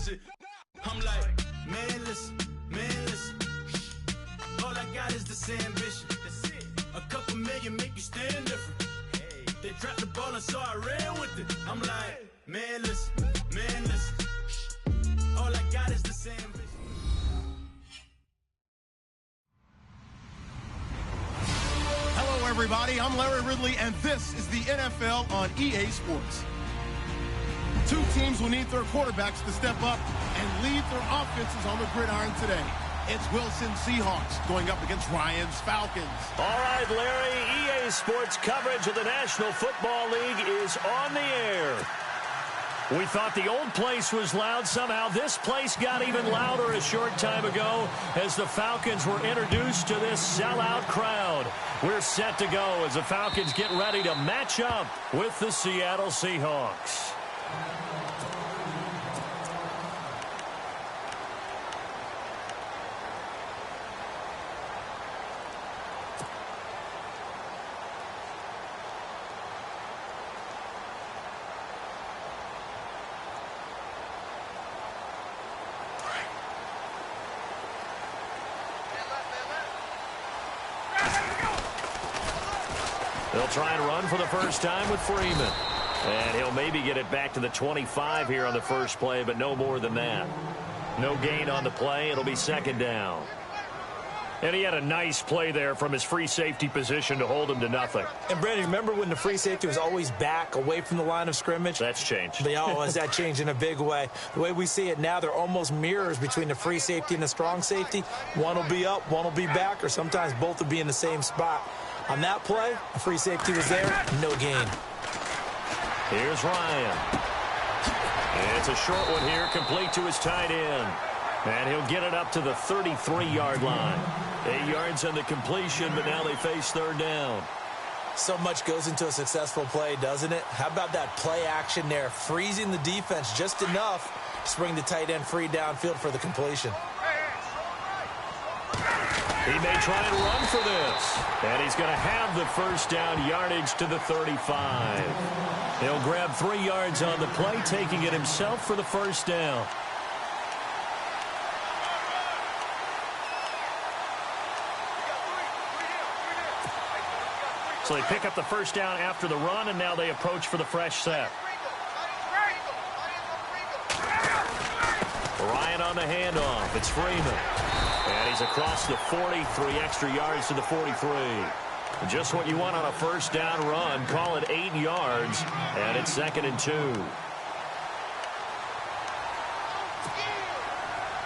visit. I'm like, man, listen. All I got is this ambition. A couple million make you stand different. They dropped the ball and so I ran with it. I'm like, man, listen. All I got is this ambition. Hello, everybody. I'm Larry Ridley, and this is the NFL on EA Sports. Two teams will need their quarterbacks to step up and lead their offenses on the gridiron today. It's Wilson Seahawks going up against Ryan's Falcons. All right, Larry, EA Sports coverage of the National Football League is on the air. We thought the old place was loud. Somehow this place got even louder a short time ago as the Falcons were introduced to this sellout crowd. We're set to go as the Falcons get ready to match up with the Seattle Seahawks. They'll try and run for the first time with Freeman. And he'll maybe get it back to the 25 here on the first play, but no more than that. No gain on the play. It'll be second down. And he had a nice play there from his free safety position to hold him to nothing. And, Brandon, remember when the free safety was always back away from the line of scrimmage? That's changed. Has that changed in a big way? The way we see it now, they're almost mirrors between the free safety and the strong safety. One will be up, one will be back, or sometimes both will be in the same spot. On that play, the free safety was there, no gain. Here's Ryan. And it's a short one here, complete to his tight end. And he'll get it up to the 33-yard line. 8 yards on the completion, but now they face third down. So much goes into a successful play, doesn't it? How about that play action there, freezing the defense just enough to bring the tight end free downfield for the completion. He may try and run for this. And he's going to have the first down yardage to the 35. He'll grab 3 yards on the play, taking it himself for the first down. So they pick up the first down after the run, and now they approach for the fresh set. Ryan on the handoff. It's Freeman. And he's across the 40, 3 extra yards to the 43. Just what you want on a first down run. Call it 8 yards, and it's 2nd and 2.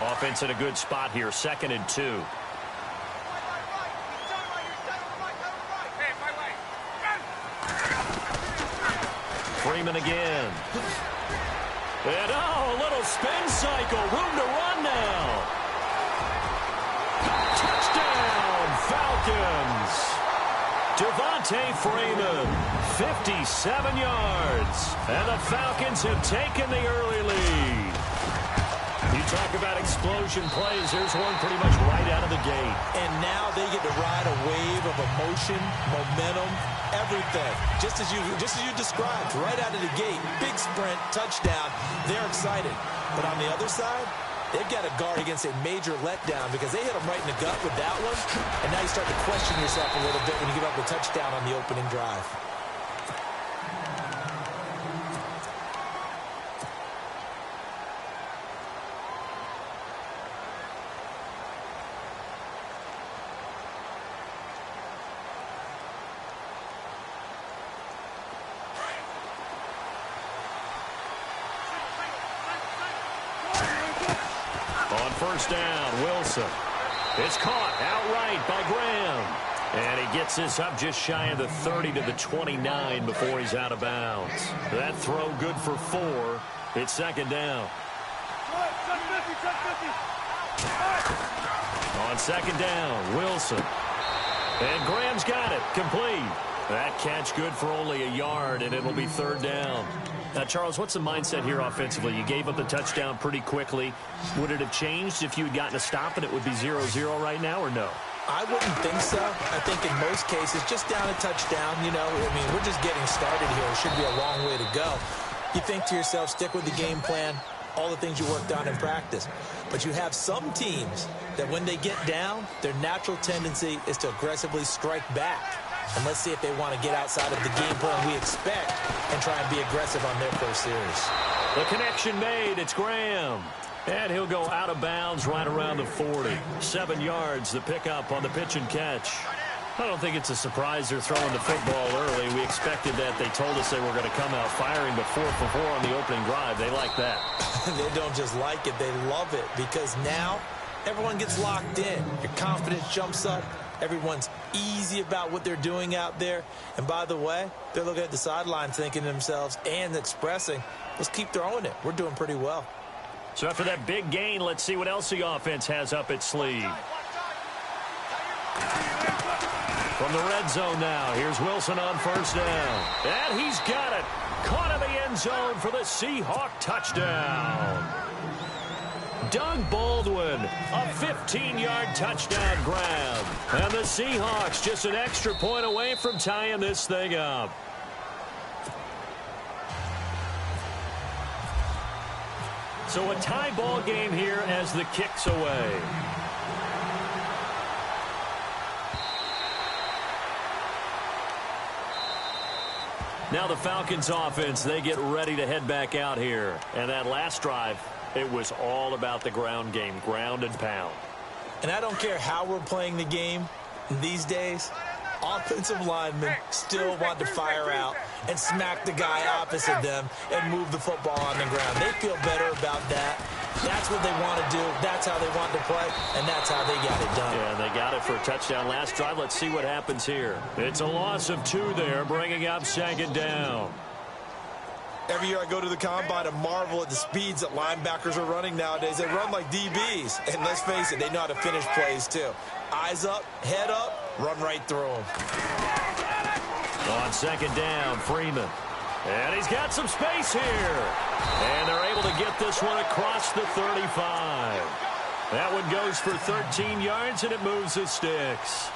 Offense in a good spot here, 2nd and 2. Freeman again. And a little spin cycle. Room to run now. Touchdown, Falcons. Devontae Freeman, 57 yards. And the Falcons have taken the early lead. You talk about explosion plays. There's one pretty much right out of the gate. And now they get to ride a wave of emotion, momentum, everything. Just as you described, right out of the gate. Big sprint, touchdown. They're excited. But on the other side, they've got to guard against a major letdown because they hit them right in the gut with that one. And now you start to question yourself a little bit when you give up the touchdown on the opening drive. First down, Wilson. It's caught outright by Graham. And he gets this up just shy of the 30 to the 29 before he's out of bounds. That throw good for 4. It's 2nd down. On 2nd down, Wilson. And Graham's got it. Complete. That catch good for only a yard, and it'll be 3rd down. Now, Charles, what's the mindset here offensively? You gave up the touchdown pretty quickly. Would it have changed if you had gotten a stop and it would be 0-0 right now, or no? I wouldn't think so. I think in most cases, just down a touchdown, we're just getting started here. It should be a long way to go. You think to yourself, stick with the game plan, all the things you worked on in practice. But you have some teams that when they get down, their natural tendency is to aggressively strike back. And let's see if they want to get outside of the game plan we expect and try and be aggressive on their first series. The connection made. It's Graham. And he'll go out of bounds right around the 40. 7 yards, the pickup on the pitch and catch. I don't think it's a surprise they're throwing the football early. We expected that. They told us they were going to come out firing, but 4 for 4 on the opening drive. They like that. They don't just like it, they love it, because now everyone gets locked in. Your confidence jumps up. Everyone's easy about what they're doing out there. And by the way, they're looking at the sideline thinking to themselves and expressing, let's keep throwing it. We're doing pretty well. So after that big gain, let's see what else the offense has up its sleeve. From the red zone now, here's Wilson on first down. And he's got it. Caught in the end zone for the Seahawk touchdown. Doug Baldwin, a 15-yard touchdown grab. And the Seahawks just an extra point away from tying this thing up. So a tie ball game here as the kick's away. Now the Falcons offense, they get ready to head back out here. And that last drive, it was all about the ground game, ground and pound. And I don't care how we're playing the game these days, offensive linemen still want to fire out and smack the guy opposite them and move the football on the ground. They feel better about that. That's what they want to do. That's how they want to play, and that's how they got it done. Yeah, they got it for a touchdown last drive. Let's see what happens here. It's a loss of 2 there, bringing up second down. Every year I go to the combine and marvel at the speeds that linebackers are running nowadays. They run like DBs, and let's face it, they know how to finish plays too. Eyes up, head up, run right through them. On second down, Freeman. And he's got some space here. And they're able to get this one across the 35. That one goes for 13 yards, and it moves the sticks.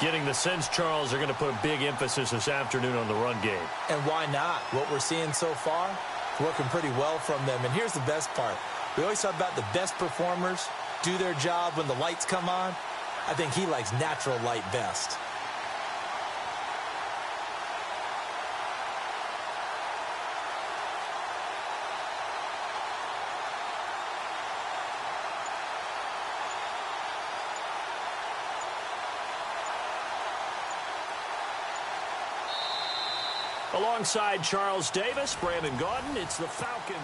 Getting the sense, Charles, are going to put a big emphasis this afternoon on the run game. And why not? What we're seeing so far, working pretty well from them. And here's the best part. We always talk about the best performers do their job when the lights come on. I think he likes natural light best. Alongside Charles Davis, Brandon Gaudin, it's the Falcons.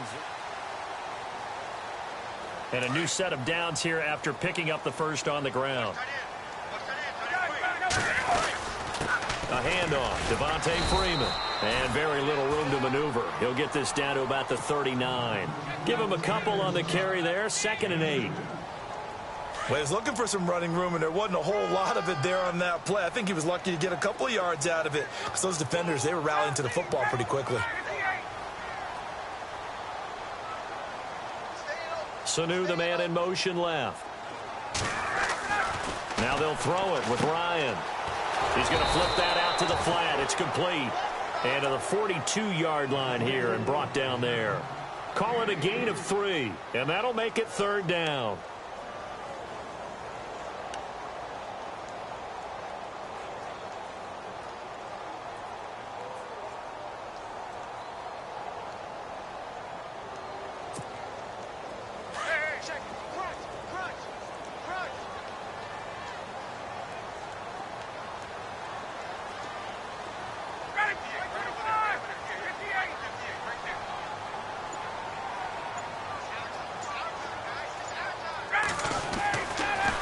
And a new set of downs here after picking up the first on the ground. A handoff, Devontae Freeman. And very little room to maneuver. He'll get this down to about the 39. Give him a couple on the carry there, 2nd and 8. Well, he was looking for some running room, and there wasn't a whole lot of it there on that play. I think he was lucky to get a couple of yards out of it, because those defenders, they were rallying to the football pretty quickly. Sanu, the man in motion left. Now they'll throw it with Ryan. He's going to flip that out to the flat. It's complete. And to the 42-yard line here and brought down there. Call it a gain of 3, and that'll make it 3rd down.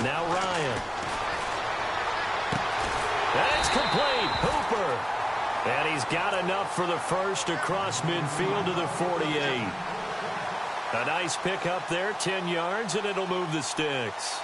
Now Ryan. And it's complete. Hooper. And he's got enough for the first across midfield to the 48. A nice pickup there, 10 yards, and it'll move the sticks.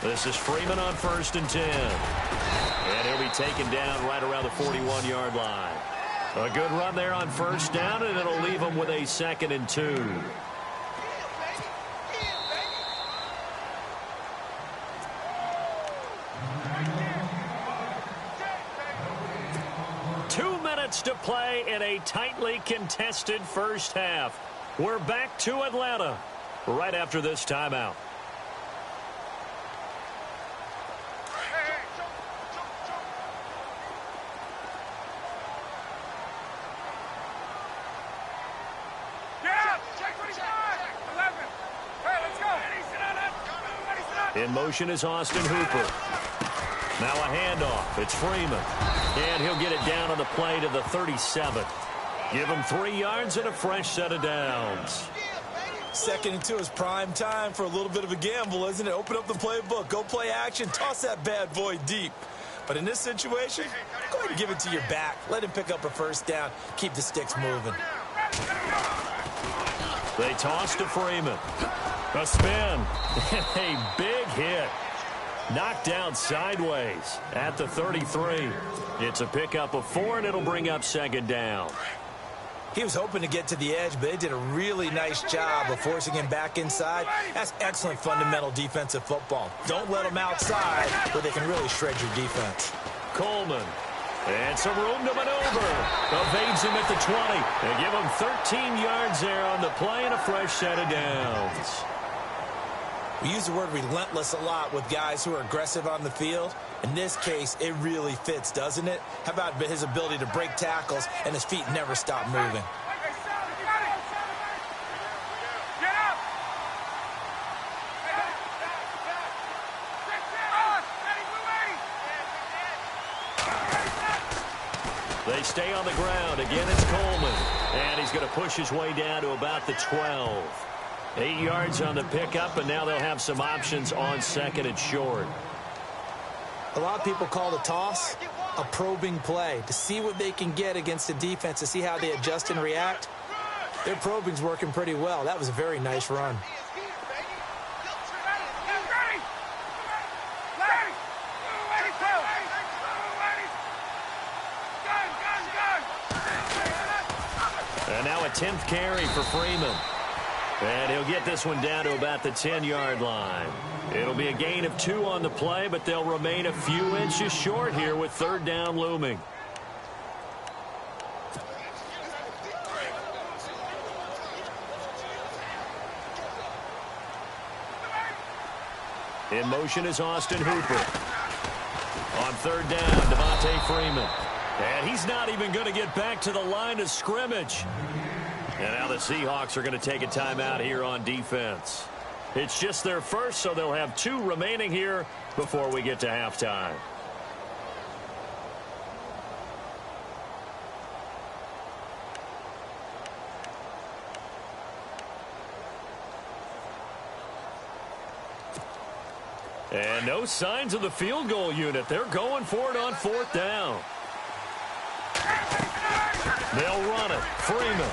This is Freeman on 1st and 10. And he'll be taken down right around the 41-yard line. A good run there on 1st down, and it'll leave him with a 2nd and 2. To play in a tightly contested first half. We're back to Atlanta right after this timeout. In motion is Austin Hooper. Now a handoff. It's Freeman. And he'll get it down on the play to the 37. Give him 3 yards and a fresh set of downs. 2nd and 2 is prime time for a little bit of a gamble, isn't it? Open up the playbook. Go play action. Toss that bad boy deep. But in this situation, go ahead and give it to your back. Let him pick up a 1st down. Keep the sticks moving. They toss to Freeman. A spin. A big hit. Knocked down sideways at the 33. It's a pickup of 4, and it'll bring up 2nd down. He was hoping to get to the edge, but they did a really nice job of forcing him back inside. That's excellent fundamental defensive football. Don't let them outside where they can really shred your defense. Coleman. And some room to maneuver. Evades him at the 20. They give him 13 yards there on the play and a fresh set of downs. We use the word relentless a lot with guys who are aggressive on the field. In this case, it really fits, doesn't it? How about his ability to break tackles and his feet never stop moving? They stay on the ground. Again, it's Coleman. And he's going to push his way down to about the 12. 8 yards on the pickup, and now they'll have some options on 2nd and short. A lot of people call the toss a probing play to see what they can get against the defense, to see how they adjust and react. Their probing's working pretty well. That was a very nice run. And now a 10th carry for Freeman. And he'll get this one down to about the 10-yard line. It'll be a gain of 2 on the play, but they'll remain a few inches short here with 3rd down looming. In motion is Austin Hooper. On 3rd down, Devontae Freeman. And he's not even going to get back to the line of scrimmage. And now the Seahawks are going to take a timeout here on defense. It's just their first, so they'll have 2 remaining here before we get to halftime. And no signs of the field goal unit. They're going for it on 4th down. They'll run it. Freeman.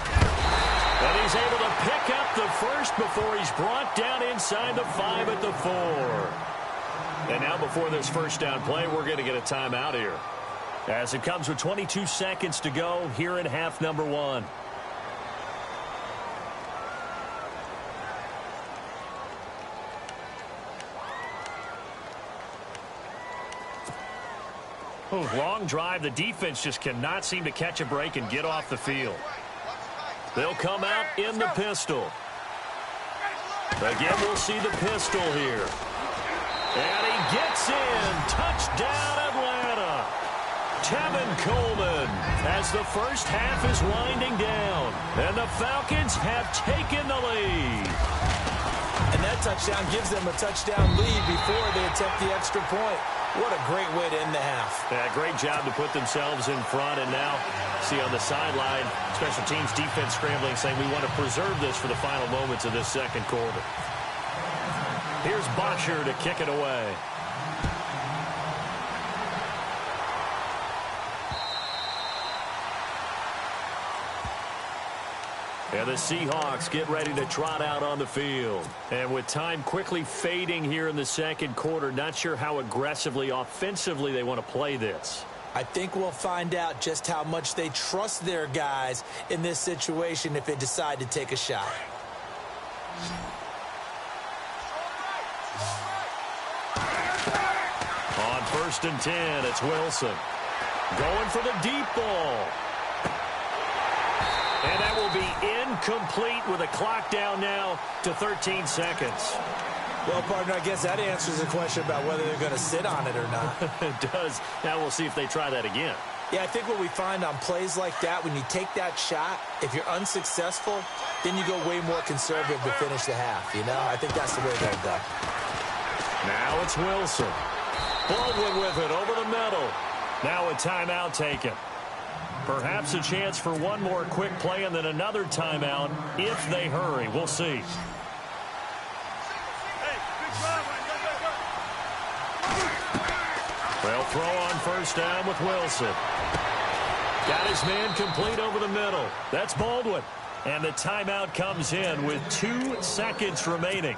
And he's able to pick up the first before he's brought down inside the 5 at the 4. And now before this first down play, we're going to get a timeout here, as it comes with 22 seconds to go here in half number 1. Long drive. The defense just cannot seem to catch a break and get off the field. They'll come out in the pistol. Again, we'll see the pistol here. And he gets in. Touchdown, Atlanta. Tevin Coleman, as the first half is winding down. And the Falcons have taken the lead. And that touchdown gives them a touchdown lead before they attempt the extra point. What a great way to end the half. Yeah, great job to put themselves in front. And now, see on the sideline, special teams defense scrambling, saying we want to preserve this for the final moments of this second quarter. Here's Bosher to kick it away. And the Seahawks get ready to trot out on the field. And with time quickly fading here in the second quarter, not sure how aggressively, offensively they want to play this. I think we'll find out just how much they trust their guys in this situation if they decide to take a shot. On 1st and 10, it's Wilson. Going for the deep ball. And that will be incomplete with a clock down now to 13 seconds. Well, partner, I guess that answers the question about whether they're going to sit on it or not. It does. Now we'll see if they try that again. Yeah, I think what we find on plays like that, when you take that shot, if you're unsuccessful, then you go way more conservative to finish the half, you know? I think that's the way they'll go. Now it's Wilson. Baldwin with it over the middle. Now a timeout taken. Perhaps a chance for one more quick play and then another timeout if they hurry. We'll see. They'll throw on 1st down with Wilson. Got his man complete over the middle. That's Baldwin. And the timeout comes in with 2 seconds remaining.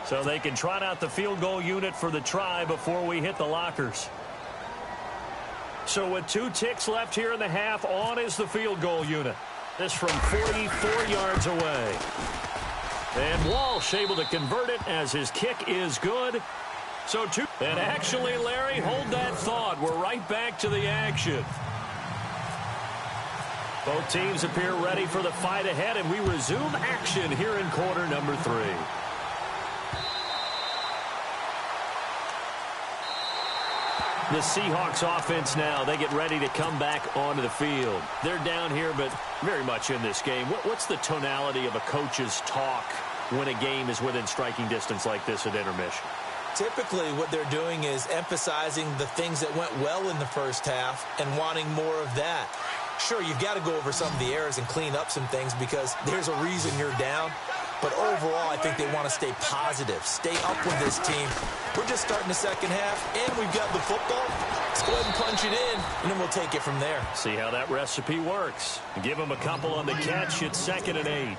So they can trot out the field goal unit for the try before we hit the lockers. So with 2 ticks left here in the half, on is the field goal unit. This from 44 yards away. And Walsh able to convert it as his kick is good. So 2. And actually, Larry, hold that thought. We're right back to the action. Both teams appear ready for the fight ahead, and we resume action here in quarter number 3. The Seahawks offense now, they get ready to come back onto the field. They're down here, but very much in this game. What's the tonality of a coach's talk when a game is within striking distance like this at intermission? Typically, what they're doing is emphasizing the things that went well in the first half and wanting more of that. Sure, you've got to go over some of the errors and clean up some things because there's a reason you're down. But overall, I think they want to stay positive, stay up with this team. We're just starting the second half, and we've got the football. Let's go ahead and punch it in, and then we'll take it from there. See how that recipe works. Give them a couple on the catch. It's 2nd and 8.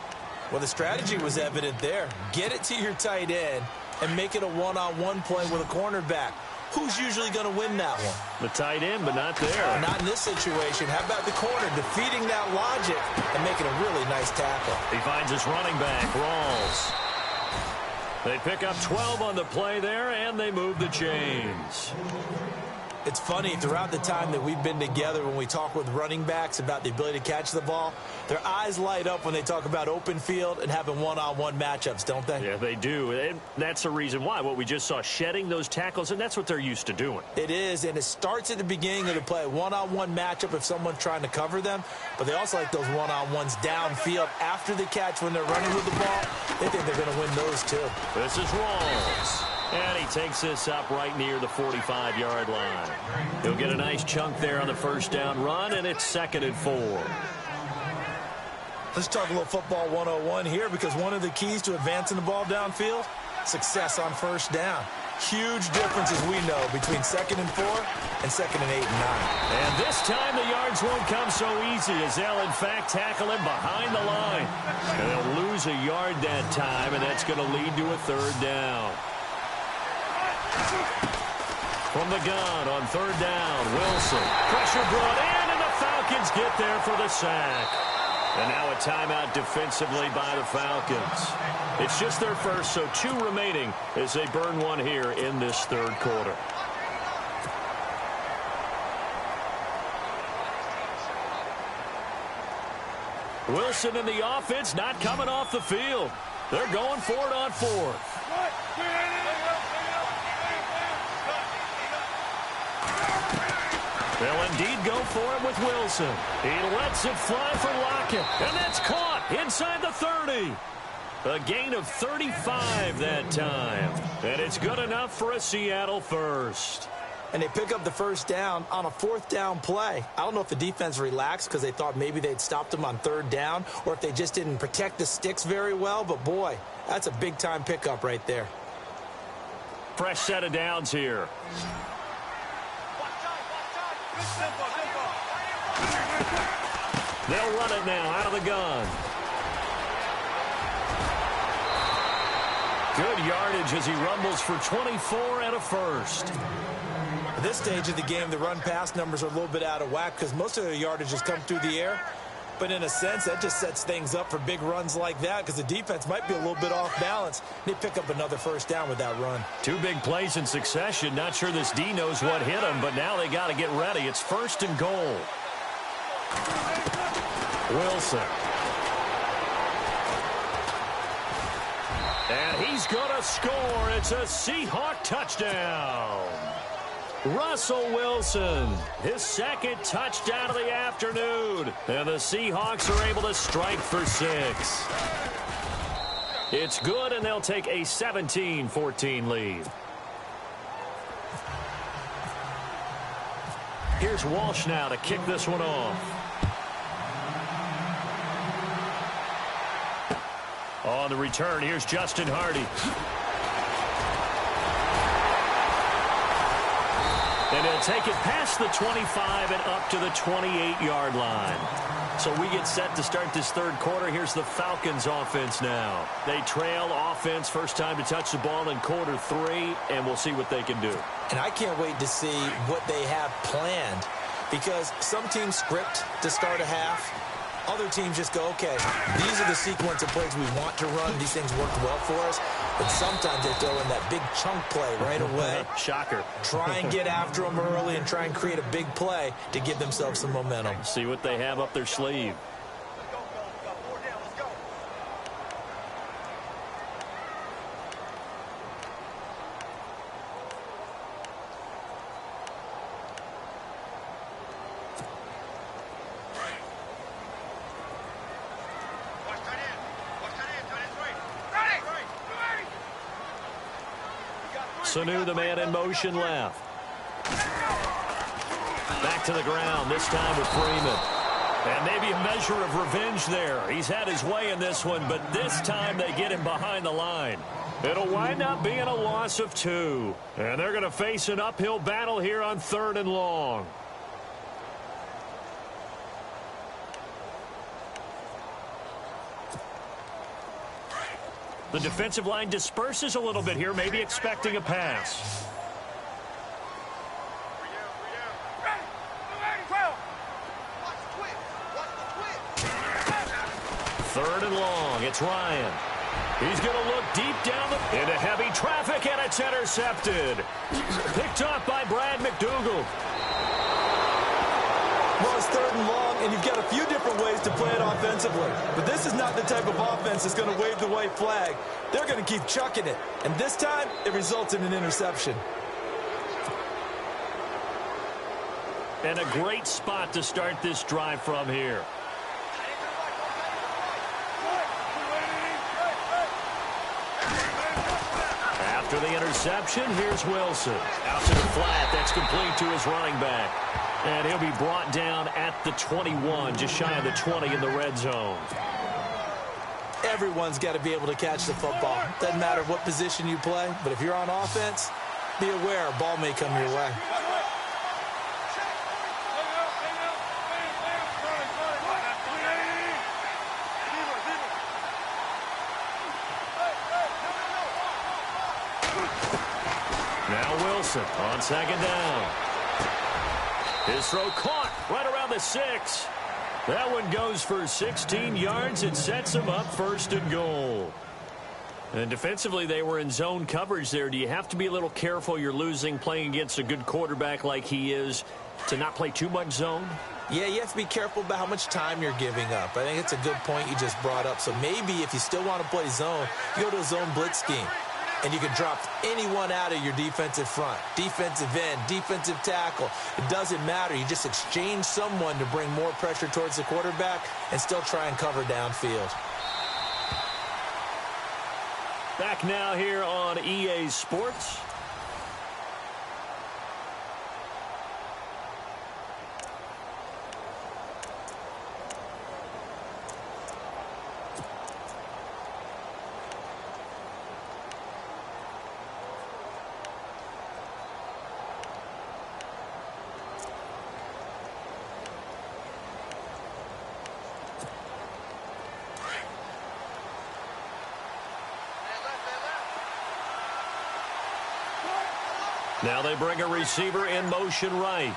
Well, the strategy was evident there. Get it to your tight end and make it a one-on-one play with a cornerback. Who's usually going to win that one? The tight end, but not there. Not in this situation. How about the corner defeating that logic and making a really nice tackle? He finds his running back, Rawls. They pick up 12 on the play there, and they move the chains. It's funny, throughout the time that we've been together, when we talk with running backs about the ability to catch the ball, their eyes light up when they talk about open field and having one-on-one matchups, don't they? Yeah, they do. And that's the reason why. What we just saw, shedding those tackles, and that's what they're used to doing. It is, and it starts at the beginning of the play. One-on-one matchup if someone's trying to cover them, but they also like those one-on-ones downfield after the catch when they're running with the ball. They think they're going to win those too. This is Rawls. And he takes this up right near the 45-yard line. He'll get a nice chunk there on the 1st down run, and it's 2nd and 4. Let's talk a little football 101 here, because one of the keys to advancing the ball downfield, success on 1st down. Huge difference, as we know, between 2nd and 4 and 2nd and 8 and 9. And this time the yards won't come so easy, as they'll, in fact, tackle him behind the line. And they'll lose a yard that time, and that's going to lead to a 3rd down. From the gun on 3rd down, Wilson. Pressure brought in, and the Falcons get there for the sack. And now a timeout defensively by the Falcons. It's just their first, so 2 remaining as they burn one here in this 3rd quarter. Wilson and the offense not coming off the field. They're going for it on 4th. They'll indeed go for it with Wilson. He lets it fly for Lockett, and that's caught inside the 30. A gain of 35 that time, and it's good enough for a Seattle first. And they pick up the 1st down on a 4th down play. I don't know if the defense relaxed because they thought maybe they'd stopped them on 3rd down, or if they just didn't protect the sticks very well, but boy, that's a big-time pickup right there. Fresh set of downs here. They'll run it now out of the gun. Good yardage as he rumbles for 24 and a first. At this stage of the game, the run-pass numbers are a little bit out of whack because most of their yardage has come through the air. But in a sense, that just sets things up for big runs like that because the defense might be a little bit off balance. They pick up another first down with that run. Two big plays in succession. Not sure this D knows what hit him, but now they got to get ready. It's first and goal. Wilson. And he's going to score. It's a Seahawk touchdown. Russell Wilson, his second touchdown of the afternoon. And the Seahawks are able to strike for 6. It's good, and they'll take a 17-14 lead. Here's Walsh now to kick this one off. On the return, here's Justin Hardy. And he'll take it past the 25 and up to the 28-yard line. So we get set to start this third quarter. Here's the Falcons offense now. They trail offense, first time to touch the ball in quarter 3, and we'll see what they can do. And I can't wait to see what they have planned because some teams script to start a half. Other teams just go, okay, these are the sequence of plays we want to run. These things worked well for us. But sometimes they throw in that big chunk play right away. Shocker. Try and get after them early and try and create a big play to give themselves some momentum. See what they have up their sleeve. Sanu, the man in motion left. Back to the ground, this time with Freeman. And maybe a measure of revenge there. He's had his way in this one, but this time they get him behind the line. It'll wind up being a loss of 2. And they're going to face an uphill battle here on 3rd and long. The defensive line disperses a little bit here, maybe expecting a pass. Third and long, it's Ryan. He's going to look deep down into heavy traffic, and it's intercepted. Picked off by Brad McDougal. Well, it's 3rd and long, and you've got a few different ways to play it offensively. But this is not the type of offense that's going to wave the white flag. They're going to keep chucking it. And this time, it results in an interception. And a great spot to start this drive from here. After the interception, here's Wilson. Out to the flat. That's complete to his running back. And he'll be brought down at the 21, just shy of the 20 in the red zone. Everyone's got to be able to catch the football. Doesn't matter what position you play, but if you're on offense, be aware a ball may come your way. Now Wilson on 2nd down. His throw caught right around the 6. That one goes for 16 yards. It sets him up 1st and goal. And defensively, they were in zone coverage there. Do you have to be a little careful? You're losing playing against a good quarterback like he is to not play too much zone? Yeah, you have to be careful about how much time you're giving up. I think it's a good point you just brought up. So maybe if you still want to play zone, you go to a zone blitz scheme. And you can drop anyone out of your defensive front, defensive end, defensive tackle. It doesn't matter. You just exchange someone to bring more pressure towards the quarterback and still try and cover downfield. Back now here on EA Sports. Now they bring a receiver in motion right.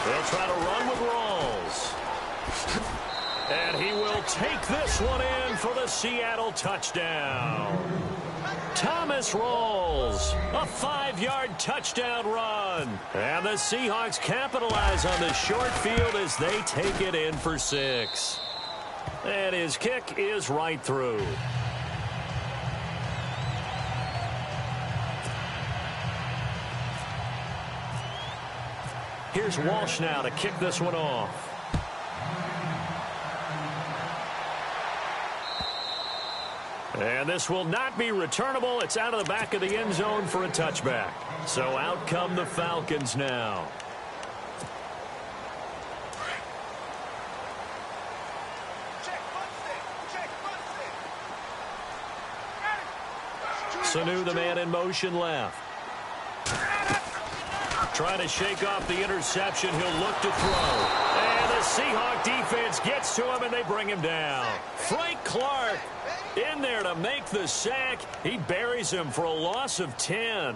They'll try to run with Rawls. And he will take this one in for the Seattle touchdown. Thomas Rawls, a 5-yard touchdown run. And the Seahawks capitalize on the short field as they take it in for 6. And his kick is right through. Here's Walsh now to kick this one off. And this will not be returnable. It's out of the back of the end zone for a touchback. So out come the Falcons now. Sanu, the man in motion left. Trying to shake off the interception. He'll look to throw. And the Seahawk defense gets to him, and they bring him down. Frank Clark in there to make the sack. He buries him for a loss of 10.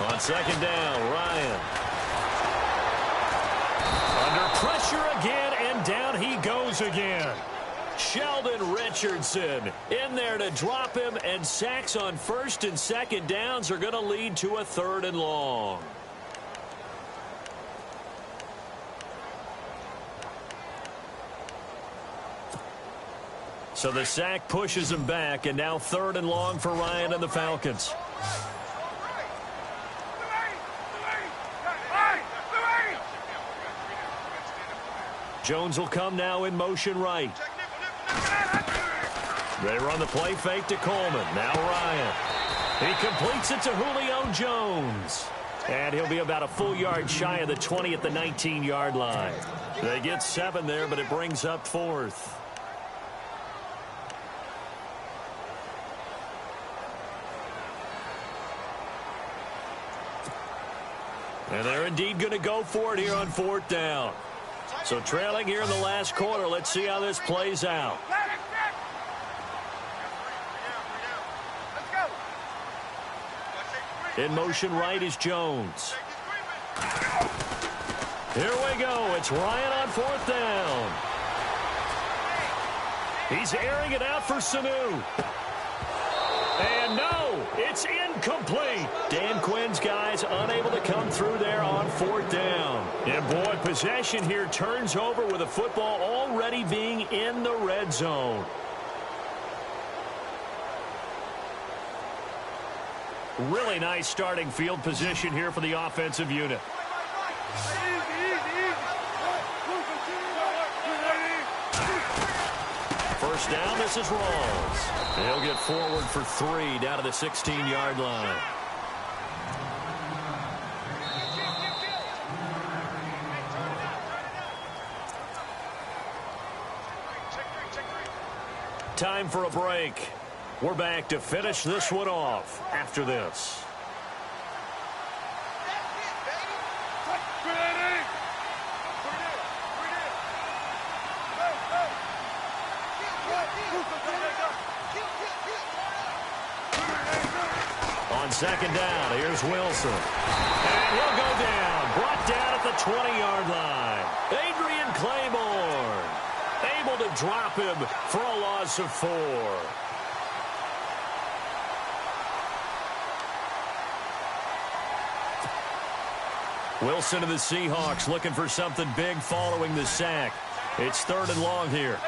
On second down, Ryan. Under pressure again, and down he goes again. Sheldon Richardson in there to drop him, and sacks on first and second downs are going to lead to a 3rd and long. So the sack pushes him back, and now 3rd and long for Ryan and the Falcons. Jones will come now in motion right. They run the play fake to Coleman. Now Ryan. He completes it to Julio Jones. And he'll be about a full yard shy of the 20 at the 19-yard line. They get 7 there, but it brings up 4th. And they're indeed going to go for it here on 4th down. So trailing here in the last quarter. Let's see how this plays out. In motion right is Jones. Here we go. It's Ryan on 4th down. He's airing it out for Sanu. And no, it's incomplete. Dan Quinn's guys unable to come through there on 4th down. And boy, possession here turns over with the football already being in the red zone. Really nice starting field position here for the offensive unit. First down, this is Rawls. He'll get forward for 3 down to the 16-yard line. Time for a break. We're back to finish this one off after this. On second down, here's Wilson. And he'll go down. Brought down at the 20-yard line. Adrian Claiborne able to drop him for a loss of 4. Wilson of the Seahawks looking for something big following the sack. It's 3rd and long here.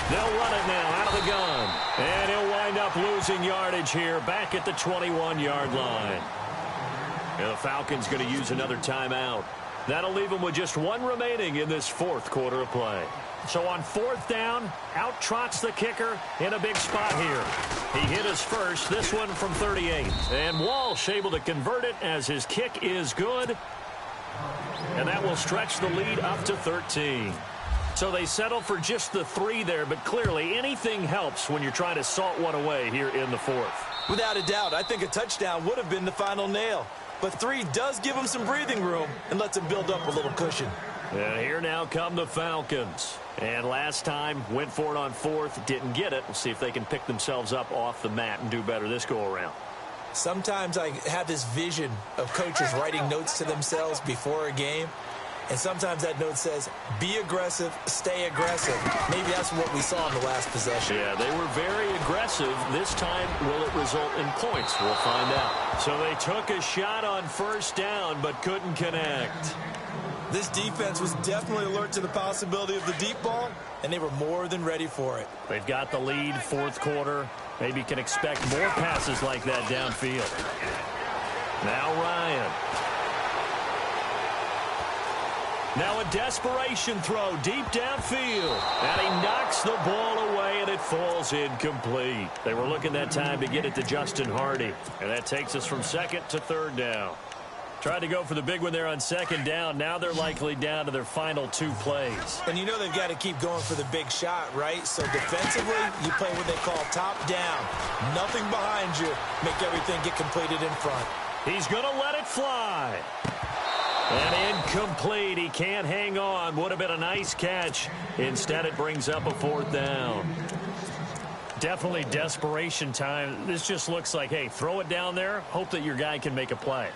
They'll run it now out of the gun. And he'll wind up losing yardage here back at the 21-yard line. And the Falcons going to use another timeout. That'll leave them with just one remaining in this fourth quarter of play. So on fourth down, out trots the kicker in a big spot here. He hit us first, this one from 38. And Walsh able to convert it as his kick is good. And that will stretch the lead up to 13. So they settle for just the 3 there, but clearly anything helps when you're trying to salt one away here in the fourth. Without a doubt, I think a touchdown would have been the final nail. But 3 does give them some breathing room and lets them build up a little cushion. And here now come the Falcons. And last time, went for it on fourth, didn't get it. We'll see if they can pick themselves up off the mat and do better this go-around. Sometimes I have this vision of coaches writing notes to themselves before a game. And sometimes that note says, be aggressive, stay aggressive. Maybe that's what we saw in the last possession. Yeah, they were very aggressive. This time, will it result in points? We'll find out. So they took a shot on first down, but couldn't connect. This defense was definitely alert to the possibility of the deep ball, and they were more than ready for it. They've got the lead, fourth quarter. Maybe can expect more passes like that downfield. Now Ryan. Now a desperation throw deep downfield. And he knocks the ball away, and it falls incomplete. They were looking that time to get it to Justin Hardy. And that takes us from second to third down. Tried to go for the big one there on second down. Now they're likely down to their final 2 plays. And you know they've got to keep going for the big shot, right? So defensively, you play what they call top down. Nothing behind you. Make everything get completed in front. He's going to let it fly. And incomplete. He can't hang on. Would have been a nice catch. Instead, it brings up a fourth down. Definitely desperation time. This just looks like, hey, throw it down there. Hope that your guy can make a play.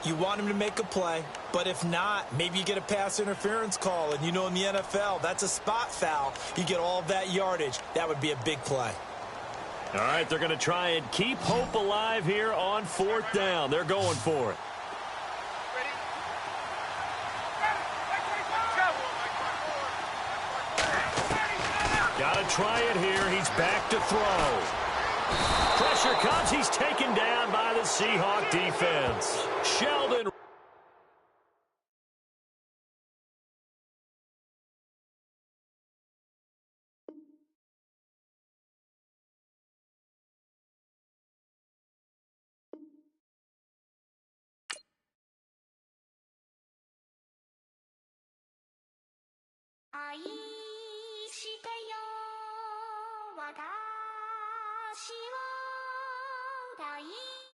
You want him to make a play, but if not, maybe you get a pass interference call. And you know in the NFL, that's a spot foul. You get all that yardage. That would be a big play. All right, they're going to try and keep hope alive here on fourth down. They're going for it. Got to try it here. He's back to throw. Pressure comes. He's taken down by the Seahawk defense. Sheldon.愛してよ私を抱い